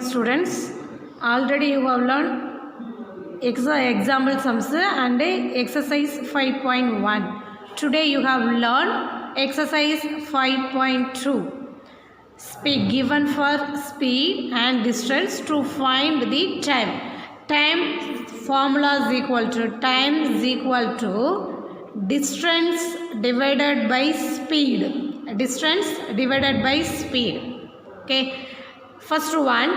students. Already you have learned example sums and exercise 5.1. Today you have learned exercise 5.2. Speed given for speed and distance to find the time. Time formula is equal to distance divided by speed. Distance divided by speed. Okay. First one,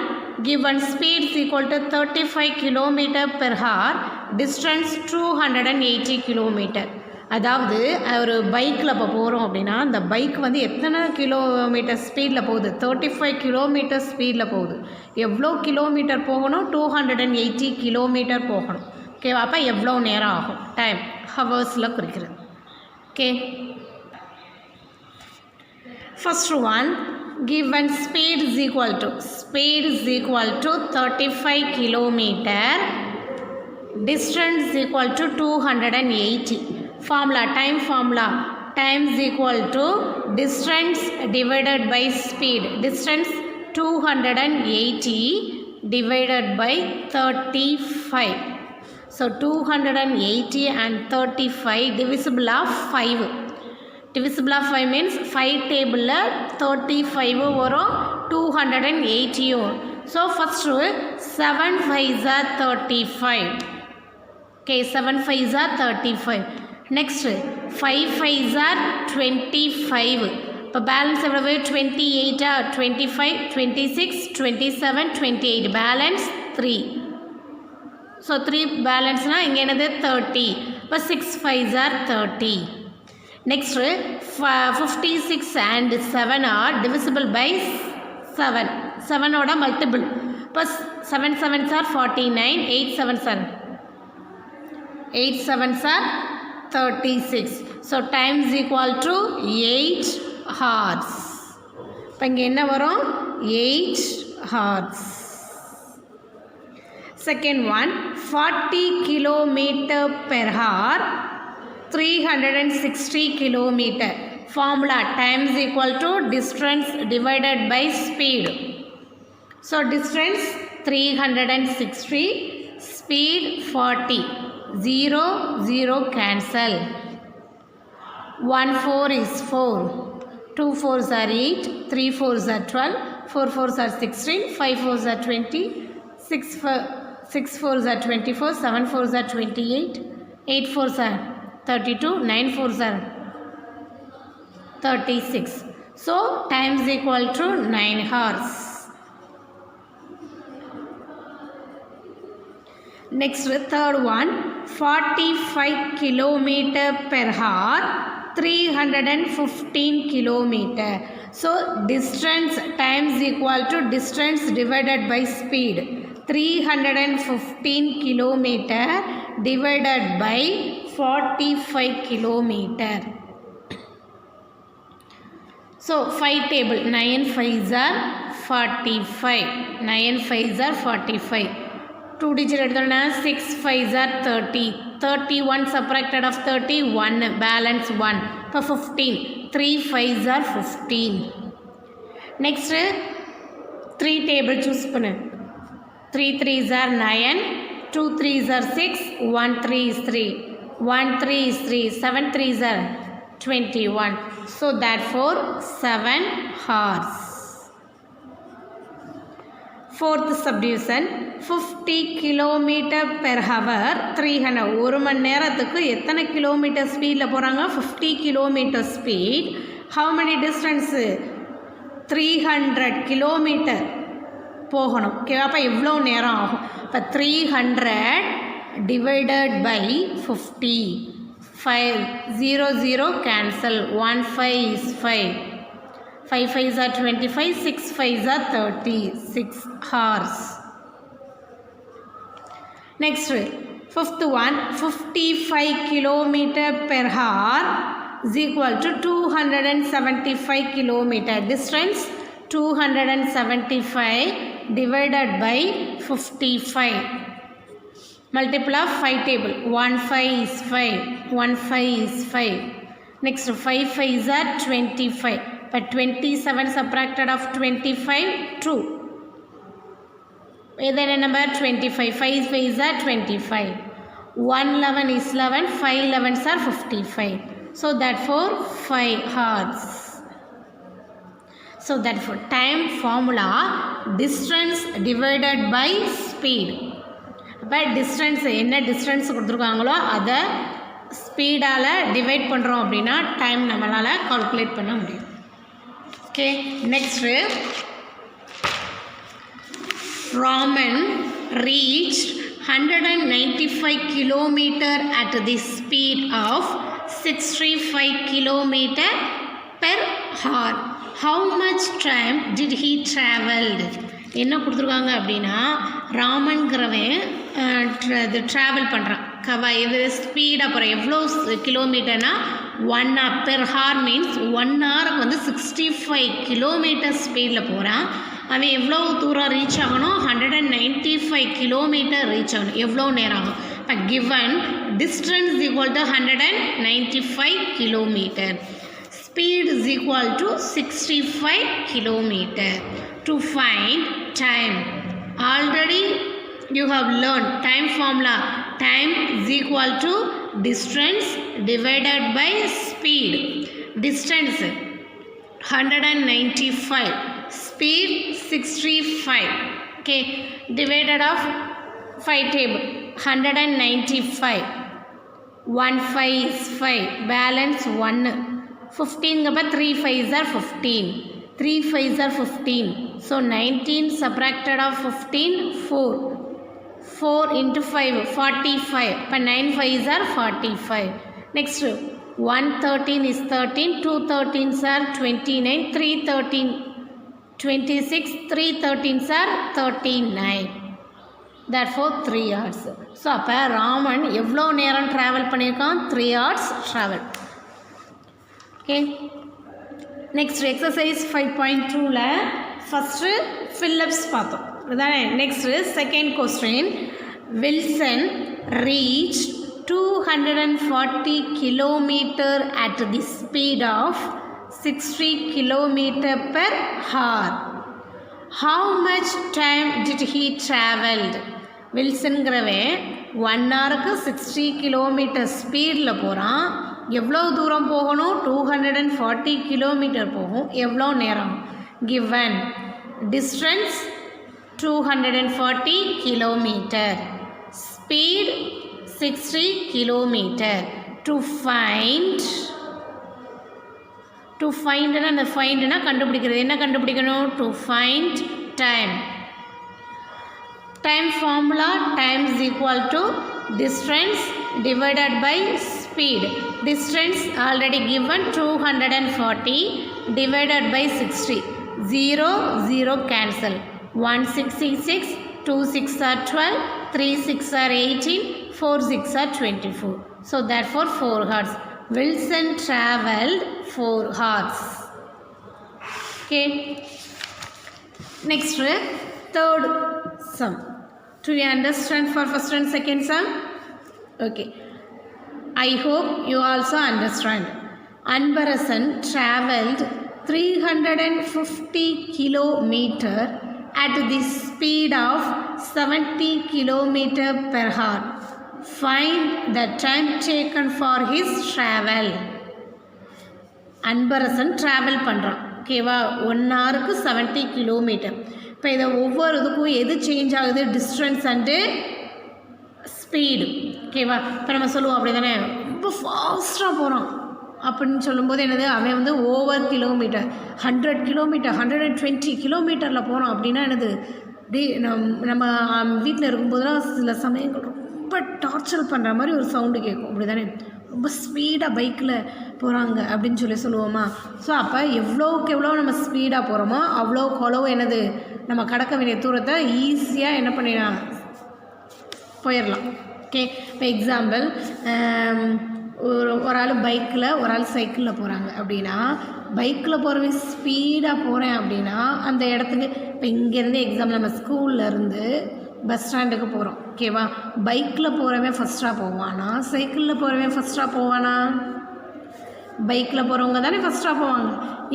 given speed is equal to 35 km per hour, distance 280 km. அதாவது ஒரு பைக்கில் இப்போ போகிறோம் அப்படின்னா அந்த bike வந்து எத்தனை kilometre ஸ்பீடில் போகுது? 35 கிலோமீட்டர் ஸ்பீடில் போகுது. எவ்வளோ கிலோமீட்டர் போகணும்? 280 கிலோமீட்டர் போகணும். ஓகே, அப்போ எவ்வளோ நேரம் ஆகும்? டைம் ஹவர்ஸில் குறிக்கிறது. Okay, first one, given speed is equal to 35 kilometer, distance is equal to 280. Formula, time is equal to distance divided by speed. Distance 280 divided by 35. So 280 and 35 divisible of 5. Divisible of 5 means 5 table 35 வரும், 280 வரும். So first 7 5s are 35. Okay, 7 5s are 35. Next 5 5s are 25. இப்போ balance எவ்வளவு? 28 25 26 27 28 balance 3. So 3 பேலன்ஸ்னால் இங்கே என்னது? 30. இப்போ 6 5s are 30. Next 56 and 7 are divisible by 7. 7 oda multiple. Plus 7 7s are 49. 8 7s are 36. So time is equal to 8 hours. இப்போ இங்கே என்ன வரும்? 8 hours. Second one, 40 kilometer per hour, 360 kilometer. Formula, time is equal to distance divided by speed. So distance 360, speed 40. 0 0 cancel. 1 4 is 4. 2 4s are 8. 3 4s are 12. 4 4s are 16. 5 4s are 20. 6 4s are 24. 7 4s are 28. 8 4s are 32, 9 4s are 36. So time is equal to 9 hours. Next, third one, 45 kilometer per hour, 315 kilometer. So distance, time is equal to distance divided by speed. 315 kilometer divided by 45 kilometer. So 5 table, 9 5s are 45. 9 5s are 45. 2 digit edutona 6 5s are 30. 31 subtracted of 30, 1, balance 1. For 15, 3 5s are 15. Next 3 table choose pannu. 3 3s are 9. 2 3s are 6. 1 3 is 3. 1 3 is 3. 7 3s are 21. So therefore 7 hours. Fourth subdivision, 50 kilometer per hour, 300. ஒரு மணி நேரத்துக்கு எத்தனை kilometre ஸ்பீடில் போகிறாங்க? 50 kilometre speed. How many distance? 300 kilometre போகணும். Okay, அப்போ எவ்வளோ நேரம் ஆகும்? இப்போ 300 divided by 50. 5 0 0 cancel. 1 5 is 5. 5 5s are 25. 6 5s are 30. 6 hours. Next, fifth one, 55 kilometer per hour is equal to 275 kilometer. Distance 275 divided by 55. Multiple of 5 table. 1 5 is 5. 1 5 is 5. Next 5 5s are 25. But 27 subtracted of 25, 2. then number 25. 5 5s are 25. 1 11 is 11. 5 11s are 55. So therefore 5 hours. So therefore time formula distance divided by speed. இப்போ distance என்ன distance கொடுத்துருக்காங்களோ அதை ஸ்பீடால் divide பண்ணுறோம் அப்படின்னா time நம்மளால் calculate பண்ண முடியும். Okay, next Raman reached 195 kilometer at the speed of 65 kilometer per hour. How much time did he traveled? என்ன கொடுத்துருக்காங்க அப்படின்னா ராமன்கிறவன் ட்ராவல் பண்ணுறான் இது ஸ்பீடாக போகிறான். எவ்வளோ கிலோமீட்டர்னா 1 hour பெர் ஹார் மீன்ஸ் 1 ஹவருக்கு வந்து 65 கிலோமீட்டர் ஸ்பீடில் போகிறான். அவன் எவ்வளோ தூரம் ரீச் ஆகணும்? 195 கிலோமீட்டர் ரீச் ஆகணும். எவ்வளோ நேரம் ஆகும்? இப்போ given distance equal to 195 kilometre, speed is equal to 65 kilometer. To find time, already you have learned time formula. Time is equal to distance divided by speed. Distance 195, speed 65. Okay, divided of 5 table 195. 1 5 is 5, balance 1. 15 के बाद 3 5s are 15. 3 5s are 15. So 19 subtracted of 15, 4. 4 into 5, 45. But 9 5s are 45. Next, 1 13 is 13. 2 13s are 29. 3 13, 26. 3 13s are 39. Therefore 3 hours. So அப்போ ராமன் எவ்வளோ நேரம் travel பண்ணியிருக்கான்? 3 hours travel. Okay, next exercise 5.2ல first fill ups பார்த்தோம் அதுதானே. Next second question, Wilson reach 240 kilometre at the speed of 60 kilometre per hour. How much time did he travelled? வில்சன்கிறவன் 1 ஹவருக்கு 60 kilometre ஸ்பீடில் போகிறான். எவ்வளோ தூரம் போகணும்? 240 கிலோமீட்டர் போகும். எவ்வளோ நேரம்? Given distance 240 kilometre, speed 60 kilometre. To ஃபைண்ட்னா அந்த ஃபைண்ட்னா கண்டுபிடிக்கிறது. என்ன கண்டுபிடிக்கணும்? To find time. Time formula, time is equal to distance divided by speed. Distance already given 240 divided by 60. 0 0 cancel. 1 6 is 6, 2 6 are 12, 3 6 are 18, 4 6 are 24. So therefore 4 hours. Wilson travelled 4 hours. Okay. Next, third sum. Do you understand for first and second sum? Okay. I hope you also understand. Anbarasan travelled 350 kilometer at the speed of 70 kilometer per hour. Find the time taken for his travel. Anbarasan travel பண்ணுறான். ஓகேவா? 1 ஹவருக்கு 70 kilometre. இப்போ இதை ஒவ்வொரு இதுக்கும் எது change ஆகுது? Distance and speed. ஓகேவா? இப்போ நம்ம சொல்லுவோம் அப்படி தானே, ரொம்ப ஃபாஸ்ட்டாக போகிறான் அப்படின்னு சொல்லும்போது என்னது? அவன் வந்து ஓவர் கிலோமீட்டர் 100 கிலோமீட்டர் 120 கிலோமீட்டரில் போகிறான் அப்படின்னா என்னது? நம்ம வீட்டில் இருக்கும்போதெல்லாம் சில சமயங்கள் ரொம்ப டார்ச்சர் பண்ணுற மாதிரி ஒரு சவுண்டு கேட்கும். அப்படி தானே? ரொம்ப ஸ்பீடாக பைக்கில் போகிறாங்க அப்படின்னு சொல்லுவோமா? ஸோ அப்போ எவ்வளோக்கு எவ்வளோ நம்ம ஸ்பீடாக போகிறோமோ அவ்வளோக்கு அவ்வளோ என்னது? நம்ம கடக்க வேண்டிய தூரத்தை ஈஸியாக என்ன பண்ணிடலாம்? போயிடலாம். ஓகே, இப்போ எக்ஸாம்பிள், ஒரு ஆள் பைக்கில் ஒரு ஆள் சைக்கிளில் போகிறாங்க அப்படின்னா, பைக்கில் போகிறவன் ஸ்பீடாக போகிறேன் அப்படின்னா அந்த இடத்துக்கு, இப்போ இங்கேருந்து எக்ஸாம்பிள் நம்ம ஸ்கூல்லேருந்து பஸ் ஸ்டாண்டுக்கு போகிறோம். ஓகேவா? பைக்கில் போகிறவன் ஃபஸ்ட்டாக போவானா? சைக்கிளில் போகிறவன் ஃபஸ்ட்டாக போவானா? பைக்கில் போகிறவங்க தானே ஃபஸ்ட்டாக போவாங்க.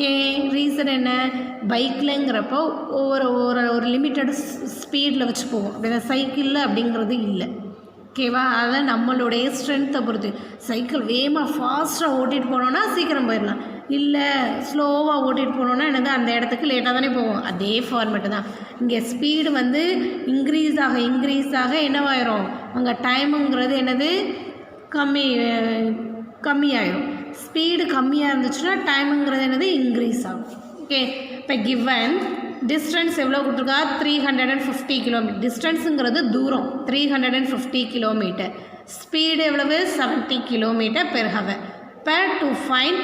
ஏன் ரீசன் என்ன? பைக்கில்ங்கிறப்போ ஒரு லிமிட்டட் ஸ்பீடில் வச்சு போவோம். அப்படின்னா சைக்கிளில் அப்படிங்கிறது இல்லை. ஓகேவா? அதான் நம்மளுடைய ஸ்ட்ரென்த்தை பொறுத்து. சைக்கிள் வேகமாக ஃபாஸ்ட்டாக ஓட்டிகிட்டு போனோன்னா சீக்கிரம் போயிடலாம். இல்லை ஸ்லோவாக ஓட்டிகிட்டு போனோன்னா எனக்கு அந்த இடத்துக்கு லேட்டாக தானே போவோம். அதே ஃபார்மேட்டு தான் இங்கே. ஸ்பீடு வந்து இன்க்ரீஸ் ஆக என்னவாயிரும்? அங்கே டைமுங்கிறது என்னது? கம்மியாயிரும். ஸ்பீடு கம்மியாக இருந்துச்சுன்னா டைமுங்கிறது என்னது? இன்க்ரீஸ் ஆகும். ஓகே, இப்போ கிவன் டிஸ்டன்ஸ் எவ்வளோ கொடுத்துருக்கா? 350 கிலோமீட்டர். டிஸ்டன்ஸுங்கிறது தூரம் 350 கிலோமீட்டர். ஸ்பீடு எவ்வளவு? 70 கிலோமீட்டர் பெர் ஹவர். இப்போ to find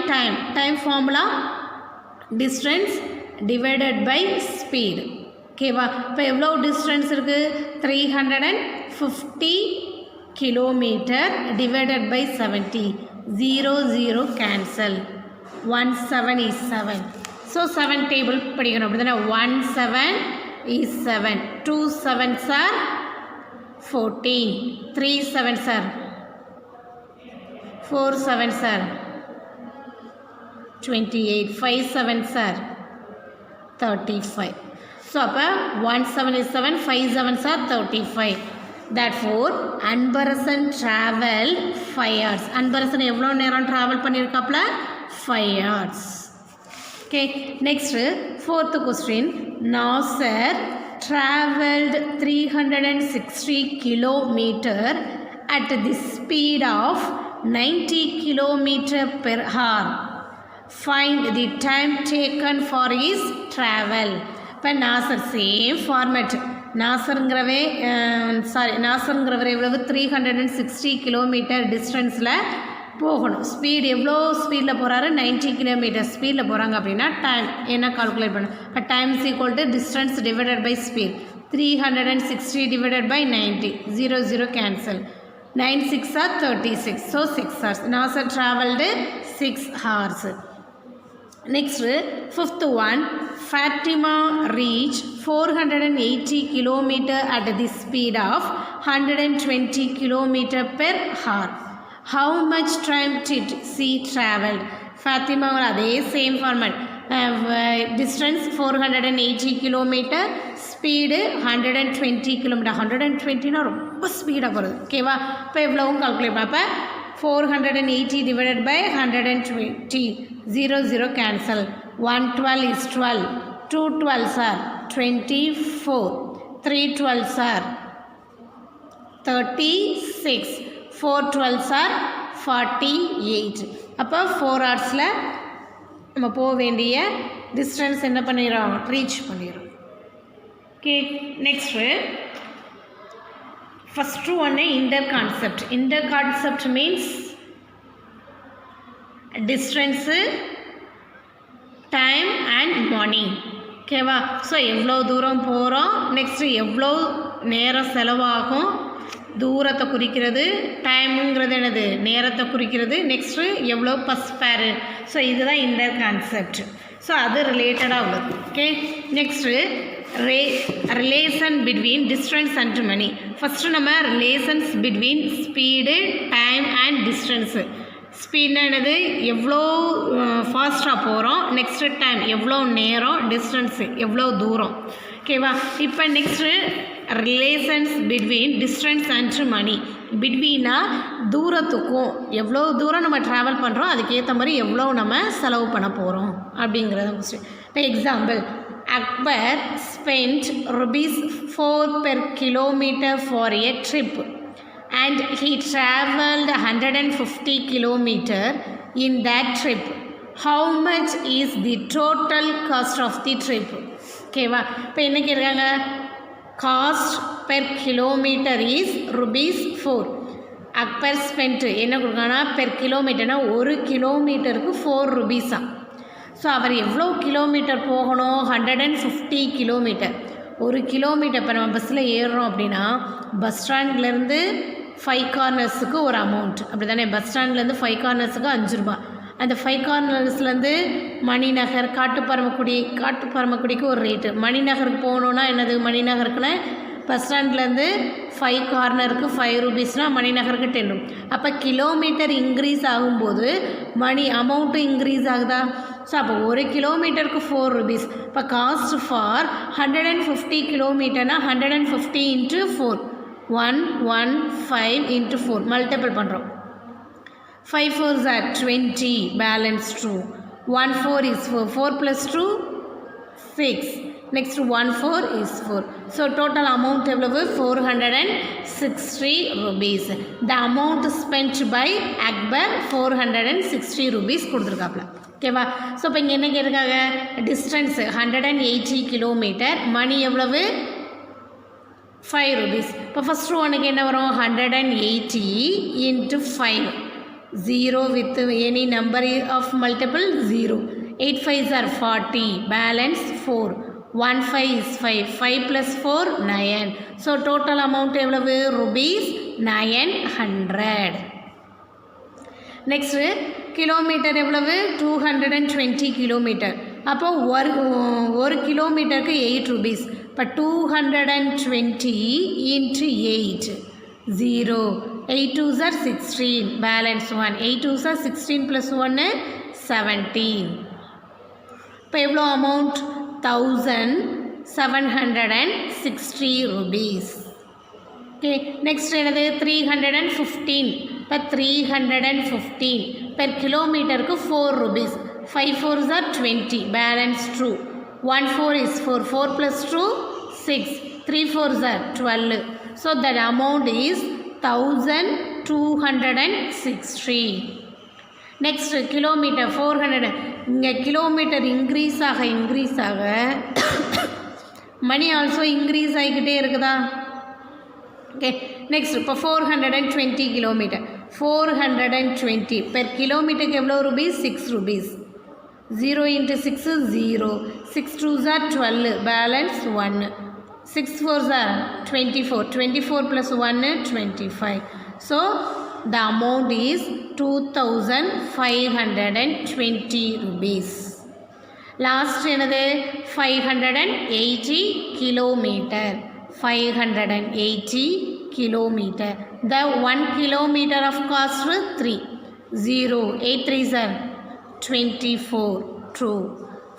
time formula distance divided by speed. ஓகேவா? இப்போ எவ்வளோ டிஸ்டன்ஸ் இருக்குது? 350 kilometre divided by 70. 0 cancel. 1 7 is 7. So 7 table படிக்கணும். அப்படி தானே? 1 7 is 7. 2 7s are 14. 3 7s are 4 7s are 28. 5 7s are 35. So அப்போ 1 7 is 7. 5 7s are 35. Therefore, Anbarasan travel 5 hours. Anbarasan எவ்வளோ நேரம் travel பண்ணியிருக்காப்புல? 5 hours. Okay, next, fourth question. Nasser traveled 360 kilometer at the speed of 90 kilometer per hour. Find the time taken for his travel. இப்போ Nassar same format. நாசருங்கிறவர் எவ்வளவு? 360 kilometre டிஸ்டன்ஸில் போகணும். Speed எவ்வளோ ஸ்பீடில் போகிறாரு? 90 kilometre ஸ்பீடில் போகிறாங்க. அப்படின்னா டைம் என்ன கால்குலேட் பண்ணணும்? இப்போ time is equal to distance divided by speed. 360 divided by 90. 0 cancel. 9 6 are 36. So 6 hours. Nasar travelled 6 hours. Next, fifth one. Fatima reached 480 kilometer at the speed of 120 kilometer per hour. How much time did she travel? Fatima அதே same format. Distance 480 kilometre, speed 120 kilometre. 120னா ரொம்ப ஸ்பீடாக போகிறது. ஓகேவா? இப்போ எவ்வளவும் calculate பண்ண. அப்போ 480 divided by 120. 0 cancel. 1 12 is 12. 2 12s are 24. 3 12s are 36. 4 12s are 48. அப்போ 4 ஹவர்ஸில் நம்ம போக வேண்டிய டிஸ்டன்ஸ் என்ன பண்ணிடுறோம்? ரீச் பண்ணிடுறோம். ஓகே, நெக்ஸ்ட்டு ஃபஸ்ட்டு ஒன்று inter concept. Inter concept means distance, time and money. ஓகேவா? ஸோ எவ்வளோ தூரம் போகிறோம், நெக்ஸ்ட்டு எவ்வளோ நேரம் செலவாகும், தூரத்தை குறிக்கிறது. டைமுங்கிறது என்னது? நேரத்தை குறிக்கிறது. நெக்ஸ்ட்டு எவ்வளோ பஸ் ஃபேரு. ஸோ இதுதான் இன்டர் கான்செப்ட். ஸோ அது ரிலேட்டடாக உள்ளது. Okay, next relation between distance and money. First நம்ம relations between speed, time and distance. ஸ்பீட்னா என்னது? எவ்வளோ ஃபாஸ்ட்டாக போகிறோம். நெக்ஸ்ட்டு டைம் எவ்வளோ நேரம், டிஸ்டன்ஸு எவ்வளோ தூரம். ஓகேவா? இப்போ next relations between distance and money. பிட்வீனா தூரத்துக்கும் எவ்வளோ தூரம் நம்ம ட்ராவல் பண்ணுறோம் அதுக்கேற்ற மாதிரி எவ்வளோ நம்ம செலவு பண்ண போகிறோம் அப்படிங்கிறத கொஸ்டின். இப்போ example, Akbar spend ₹4 per kilometer for a trip and he travelled 150 kilometer in that trip. How much is the total cost of the trip? ஓகேவா? இப்போ என்ன கேட்குறாங்க? Cost per kilometre is ₹4. Akbar spend என்ன கொடுக்காங்கன்னா பெர் கிலோமீட்டர்னா ஒரு கிலோமீட்டருக்கு ₹4. ஸோ அவர் எவ்வளோ kilometre போகணும்? 150 kilometre. ஒரு கிலோமீட்டர் இப்போ நம்ம பஸ்ஸில் ஏறுறோம் அப்படின்னா பஸ் ஸ்டாண்ட்லேருந்து 5 கார்னர்ஸுக்கு ஒரு அமௌண்ட். அப்படி தானே? பஸ் ஸ்டாண்ட்லேருந்து 5 கார்னர்ஸுக்கு ₹5. அந்த 5 கார்னர்ஸ்லேருந்து மணிநகர், காட்டுப்பரமக்குடிக்கு ஒரு ரேட்டு. மணிநகருக்கு போகணுன்னா என்னது? மணிநகருக்குன்னா பஸ் ஸ்டாண்ட்லேருந்து 5 கார்னருக்கு 5 ரூபீஸ்னால் மணிநகருக்கு 10 ரூபீஸ். அப்போ கிலோமீட்டர் இன்க்ரீஸ் ஆகும்போது மணி அமௌண்ட்டு இன்க்ரீஸ் ஆகுதா? ஸோ அப்போ 1 கிலோமீட்டருக்கு 4 ரூபீஸ். இப்போ cost for 150 கிலோமீட்டர்னா 150 into 4 115 into 4 multiple பண்ணுறோம். 5 4s are 20, balance 2. 1 4 is 4. 4 plus 2 6. Next 1 4 is 4. So total amount எவ்வளவு 460 rupees. The amount spent by Akbar 460 rupees கொடுத்துருக்காப்ல. ஓகேவா? ஸோ இப்போ இங்கே என்ன கேட்டிருக்காங்க? டிஸ்டன்ஸ் 180 கிலோமீட்டர், மணி எவ்வளவு 5 rupees. இப்போ ஃபஸ்ட்டு ஒன்றுக்கு என்ன வரும்? 180 into 5. 0 with any number of multiple 0. 8 5s are 40. Balance 4. 1 5 is 5. 5 plus 4 9. So total amount எவ்வளவு? rupees 900. Next கிலோமீட்டர் எவ்வளவு? 220 கிலோமீட்டர். அப்போ ஒரு கிலோமீட்டருக்கு 8 rupees. இப்போ 220 into 8 0. 8 2s are 16. Balance 1. 8 2s are 16 plus 1 17. இப்போ எவ்வளோ அமௌண்ட்? 1760 rupees. ஓகே, நெக்ஸ்ட் என்னது? 315. இப்போ 315 பெர் கிலோமீட்டருக்கு 4 rupees. 5 4s are 20. Balance 2. 1 4 is 4. 4 plus 2 6. 3 4s are 12. So that amount is 1260. Next kilometre 400. இங்கே கிலோமீட்டர் இன்க்ரீஸ் ஆக மணி ஆல்சோ இன்க்ரீஸ் ஆகிக்கிட்டே இருக்குதா? ஓகே, நெக்ஸ்ட் இப்போ 420 கிலோமீட்டர். 420 பெர் கிலோமீட்டருக்கு எவ்வளோ rupees? 6 rupees. 0 into 6 is 0. 6 2s are 12. Balance 1. 6 4s are 24. 24 plus 1 25. So the amount is 2520 rupees. Last என்னது? 580 kilometer. 580 kilometer. The 1 kilometer of cost 3. 0. 8 3s are 24. 2.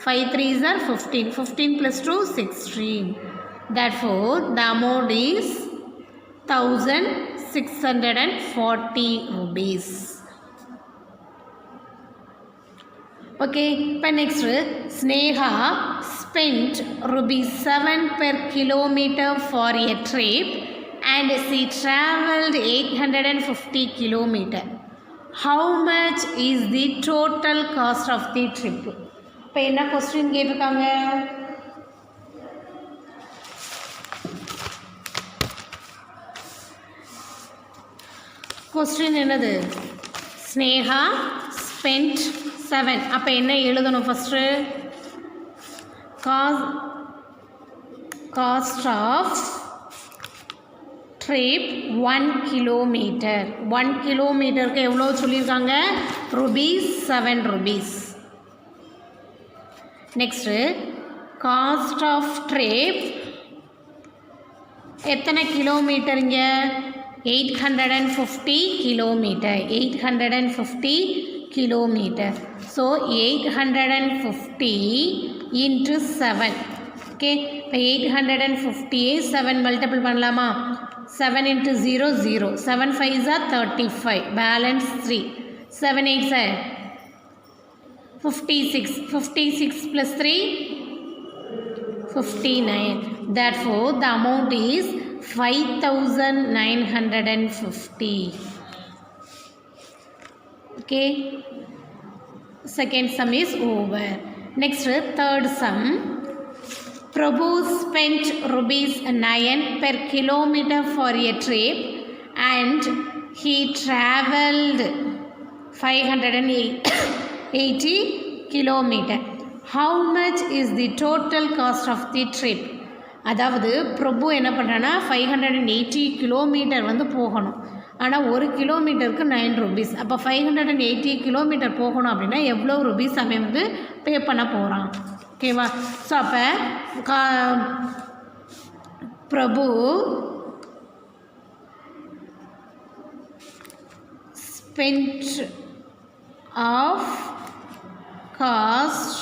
5 3s are 15. 15 plus 2 16. Therefore the amount is 1640 rupees. Okay, but next Sneha spent rupees 7 per kilometer for a trip and she travelled 850 kilometer. How much is the total cost of the trip? இப்போ என்ன question கேட்டிருக்காங்க? Question என்னது? Sneha spend 7. அப்போ என்ன எழுதணும்? First cost of trip 1 kilometre. 1 கிலோமீட்டருக்கு எவ்வளோ சொல்லியிருக்காங்க? rupees 7 rupees. Next cost of trip எத்தனை கிலோமீட்டருங்க? 850 kilometer. 850 kilometer. So 850 into 7. Okay, இப்போ 850 7 மல்டிபிள் பண்ணலாமா? 7 into 0 0. 7 5s are 35. Balance 3. 7 8s are 56. 56 plus 3 59. Therefore the amount is 5950. Okay, second sum is over. Next third sum. Prabhu spent rupees 9 per kilometer for a trip and he travelled 580 kilometer. How much is the total cost of the trip? அதாவது பிரபு என்ன பண்ணுறான்னா 580 kilometre வந்து போகணும். ஆனால் 1 கிலோமீட்டருக்கு 9 rupees. அப்போ 580 kilometre போகணும் அப்படின்னா எவ்வளோ ருபீஸ் அவன் வந்து பே பண்ண போகிறான்? ஓகேவா? ஸோ அப்போ Prabhu spent of cost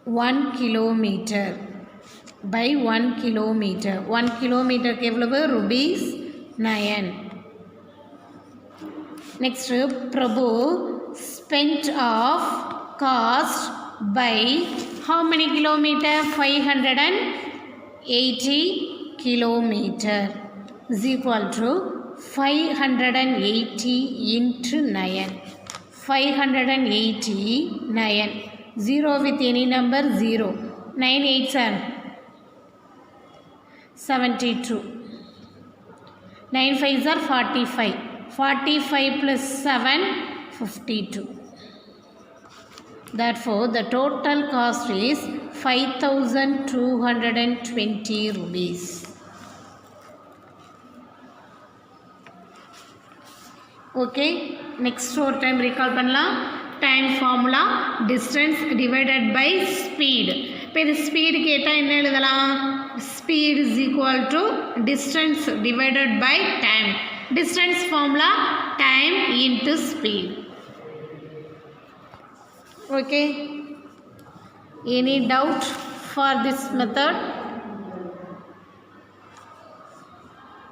1 kilometer by 1 kilometer. 1 kilometer के एवलवु rupees 9. Next, Prabhu spent of cost by how many kilometer? 580 kilometer is equal to 580 into 9. 589. 0 with any number 0. 9 8s are 72. 9 5s are 45. 45 plus 7 52. Therefore, the total cost is 5220 rupees. Okay, next ஒரு time recall பண்ணலாம். Time formula distance divided by speed. இப்போ இது speed கேட்டா என்ன எழுதலாம்? Speed is equal to distance divided by time. Distance formula time into speed. Okay, any doubt for this method?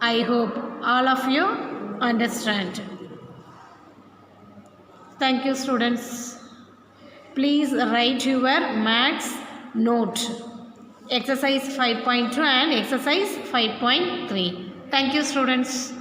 I hope all of you understand. Thank you, students. Please write your maths note, exercise 5.2 and exercise 5.3. Thank you, students.